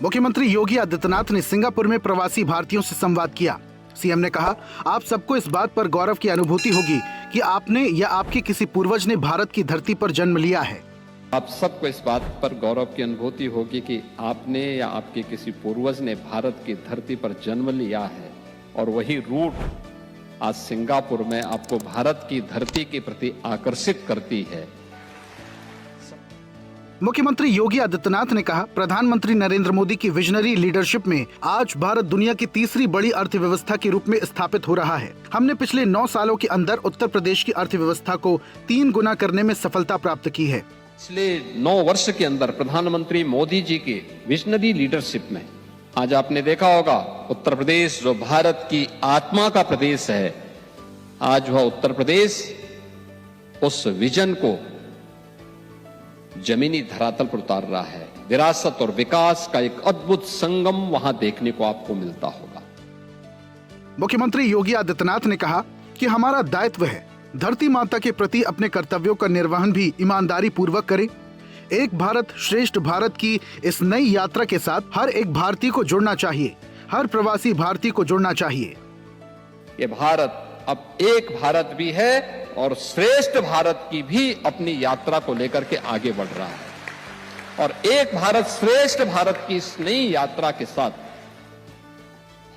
मुख्यमंत्री योगी आदित्यनाथ ने सिंगापुर में प्रवासी भारतीयों से संवाद किया। सीएम ने कहा, आप सबको इस बात पर गौरव की अनुभूति होगी कि आपने या आपके किसी पूर्वज ने भारत की धरती पर जन्म लिया है। आप सबको इस बात पर गौरव की अनुभूति होगी कि आपने या आपके किसी पूर्वज ने भारत की धरती पर जन्म लिया है और वही रूट आज सिंगापुर में आपको भारत की धरती के प्रति आकर्षित करती है। मुख्यमंत्री योगी आदित्यनाथ ने कहा, प्रधानमंत्री नरेंद्र मोदी की विजनरी लीडरशिप में आज भारत दुनिया की तीसरी बड़ी अर्थव्यवस्था के रूप में स्थापित हो रहा है। हमने पिछले 9 सालों के अंदर उत्तर प्रदेश की अर्थव्यवस्था को 3 गुना करने में सफलता प्राप्त की है। पिछले 9 वर्ष के अंदर प्रधानमंत्री मोदी जी की विजनरी लीडरशिप में आज आपने देखा होगा उत्तर प्रदेश जो भारत की आत्मा का प्रदेश है, आज वह उत्तर प्रदेश उस विजन को जमीनी धरातल पर उतार रहा है। विरासत और विकास का एक अद्भुत संगम वहां देखने को आपको मिलता होगा। मुख्यमंत्री योगी आदित्यनाथ ने कहा कि हमारा दायित्व है धरती माता के प्रति अपने कर्तव्यों का निर्वहन भी ईमानदारी पूर्वक करें। एक भारत श्रेष्ठ भारत की इस नई यात्रा के साथ हर एक भारतीय को जुड़ना चाहिए, हर प्रवासी भारतीय को जुड़ना चाहिए। ये भारत अब एक भारत भी है और श्रेष्ठ भारत की भी अपनी यात्रा को लेकर के आगे बढ़ रहा है और एक भारत श्रेष्ठ भारत की इस नई यात्रा के साथ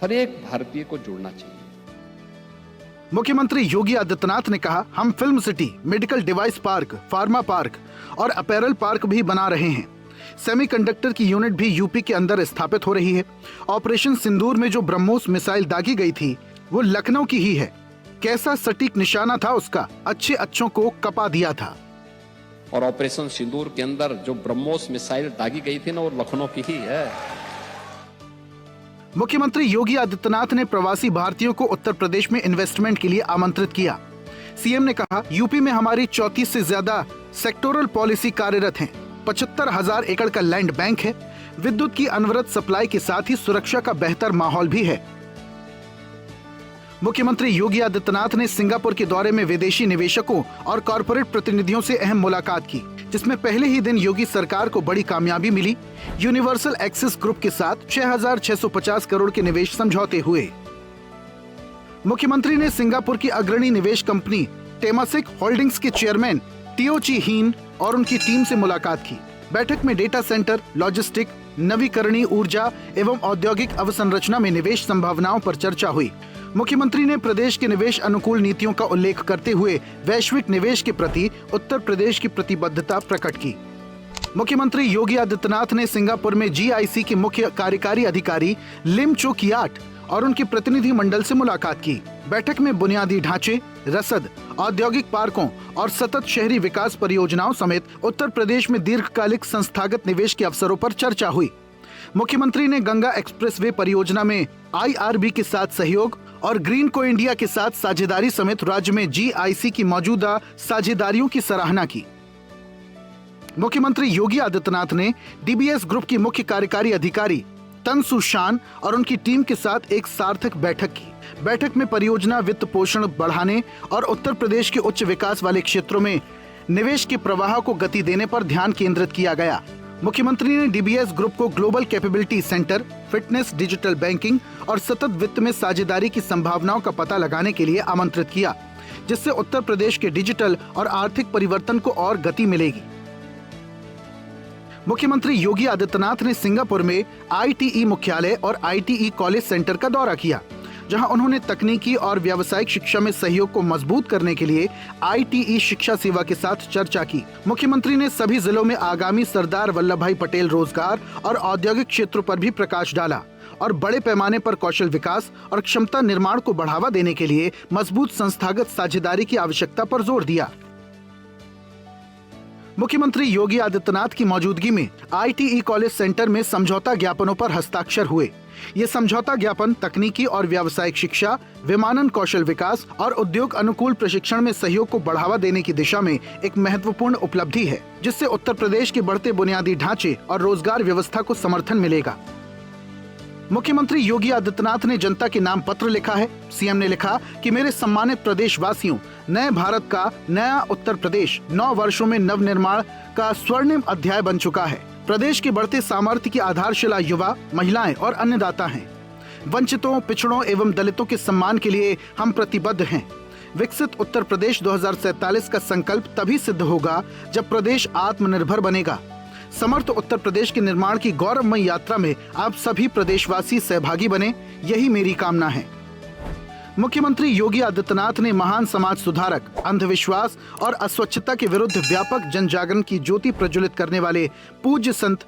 हर एक भारतीय को जुड़ना चाहिए। मुख्यमंत्री योगी आदित्यनाथ ने कहा, हम film city, medical device park, pharma park और अपैरल पार्क भी बना रहे हैं। सेमीकंडक्टर की यूनिट भी यूपी के अंदर स्थापित हो रही है। ऑपरेशन सिंदूर में जो ब्रह्मोस मिसाइल दागी गई थी वो लखनऊ की ही है। कैसा सटीक निशाना था उसका, अच्छों को कपा दिया था। और ऑपरेशन सिंदूर के अंदर जो ब्रह्मोस मिसाइल दागी गई थी ना, वो लखनऊ की ही है। मुख्यमंत्री योगी आदित्यनाथ ने प्रवासी भारतीयों को उत्तर प्रदेश में इन्वेस्टमेंट के लिए आमंत्रित किया। सीएम ने कहा, यूपी में हमारी 34 से ज्यादा सेक्टोरल पॉलिसी कार्यरत हैं। 75,000 एकड़ का लैंड बैंक है। विद्युत की अनवरत सप्लाई के साथ ही सुरक्षा का बेहतर माहौल भी है। मुख्यमंत्री योगी आदित्यनाथ ने सिंगापुर के दौरे में विदेशी निवेशकों और कॉरपोरेट प्रतिनिधियों से अहम मुलाकात की, जिसमें पहले ही दिन योगी सरकार को बड़ी कामयाबी मिली। यूनिवर्सल एक्सेस ग्रुप के साथ 6,650 करोड़ के निवेश समझौते हुए। मुख्यमंत्री ने सिंगापुर की अग्रणी निवेश कंपनी टेमासेक होल्डिंग्स के चेयरमैन टियो ची हीन और उनकी टीम से मुलाकात की। बैठक में डेटा सेंटर, लॉजिस्टिक, नवीकरणीय ऊर्जा एवं औद्योगिक अवसंरचना में निवेश संभावनाओं पर चर्चा हुई। मुख्यमंत्री ने प्रदेश के निवेश अनुकूल नीतियों का उल्लेख करते हुए वैश्विक निवेश के प्रति उत्तर प्रदेश की प्रतिबद्धता प्रकट की। मुख्यमंत्री योगी आदित्यनाथ ने सिंगापुर में जीआईसी के मुख्य कार्यकारी अधिकारी लिम चो कियाट और उनके प्रतिनिधि मंडल से मुलाकात की। बैठक में बुनियादी ढांचे, रसद, औद्योगिक पार्कों और सतत शहरी विकास परियोजनाओं समेत उत्तर प्रदेश में दीर्घकालिक संस्थागत निवेश के अवसरों पर चर्चा हुई। मुख्यमंत्री ने गंगा एक्सप्रेसवे परियोजना में आईआरबी के साथ सहयोग और ग्रीन को इंडिया के साथ साझेदारी समेत राज्य में जीआईसी की मौजूदा साझेदारियों की सराहना की। मुख्यमंत्री योगी आदित्यनाथ ने डीबीएस ग्रुप की मुख्य कार्यकारी अधिकारी तनसु शान और उनकी टीम के साथ एक सार्थक बैठक की। बैठक में परियोजना वित्त पोषण बढ़ाने और उत्तर प्रदेश के उच्च विकास वाले क्षेत्रों में निवेश के प्रवाह को गति देने पर ध्यान केंद्रित किया गया। मुख्यमंत्री ने डीबीएस ग्रुप को global capability centre, fitness, digital banking और सतत वित्त में साझेदारी की संभावनाओं का पता लगाने के लिए आमंत्रित किया, जिससे उत्तर प्रदेश के डिजिटल और आर्थिक परिवर्तन को और गति मिलेगी। मुख्यमंत्री योगी आदित्यनाथ ने सिंगापुर में आईटीई मुख्यालय और आईटीई कॉलेज सेंटर का दौरा किया, जहां उन्होंने तकनीकी और व्यावसायिक शिक्षा में सहयोग को मजबूत करने के लिए आईटीई शिक्षा सेवा के साथ चर्चा की। मुख्यमंत्री ने सभी जिलों में आगामी सरदार वल्लभ भाई पटेल रोजगार और औद्योगिक क्षेत्रों पर भी प्रकाश डाला और बड़े पैमाने पर कौशल विकास और क्षमता निर्माण को बढ़ावा देने के लिए मजबूत संस्थागत साझेदारी की आवश्यकता पर जोर दिया। मुख्यमंत्री योगी आदित्यनाथ की मौजूदगी में आईटीई कॉलेज सेंटर में समझौता ज्ञापनों पर हस्ताक्षर हुए। ये समझौता ज्ञापन तकनीकी और व्यावसायिक शिक्षा, विमानन कौशल विकास और उद्योग अनुकूल प्रशिक्षण में सहयोग को बढ़ावा देने की दिशा में एक महत्वपूर्ण उपलब्धि है, जिससे उत्तर प्रदेश के बढ़ते बुनियादी ढांचे और रोजगार व्यवस्था को समर्थन मिलेगा। मुख्यमंत्री योगी आदित्यनाथ ने जनता के नाम पत्र लिखा है। सीएम ने लिखा कि मेरे सम्मानित प्रदेशवासियों, नए भारत का नया उत्तर प्रदेश 9 वर्षों में नव निर्माण का स्वर्णिम अध्याय बन चुका है। प्रदेश के बढ़ते सामर्थ्य की आधारशिला युवा, महिलाएं और अन्नदाता हैं। वंचितों, पिछड़ों एवं दलितों के सम्मान के लिए हम प्रतिबद्ध हैं। विकसित उत्तर प्रदेश 2047 का संकल्प तभी सिद्ध होगा जब प्रदेश आत्मनिर्भर बनेगा। समर्थ उत्तर प्रदेश के निर्माण की गौरवमय यात्रा में आप सभी प्रदेशवासी सहभागी बने, यही मेरी कामना है। मुख्यमंत्री योगी आदित्यनाथ ने महान समाज सुधारक, अंधविश्वास और अस्वच्छता के विरुद्ध व्यापक जन जागरण की ज्योति प्रज्वलित करने वाले पूज्य संत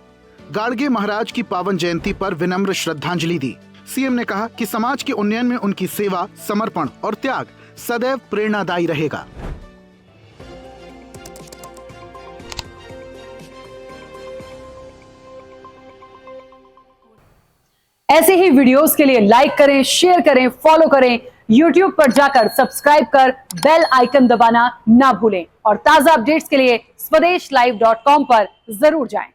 गाडगे महाराज की पावन जयंती पर विनम्र श्रद्धांजलि दी। सीएम ने कहा कि समाज के उन्नयन में उनकी सेवा, समर्पण और त्याग सदैव प्रेरणादायी रहेगा। ऐसे ही वीडियोस के लिए लाइक करें, शेयर करें, फॉलो करें। YouTube पर जाकर सब्सक्राइब कर बेल आइकन दबाना ना भूलें और ताजा अपडेट्स के लिए SwadeshLive.com पर जरूर जाएं।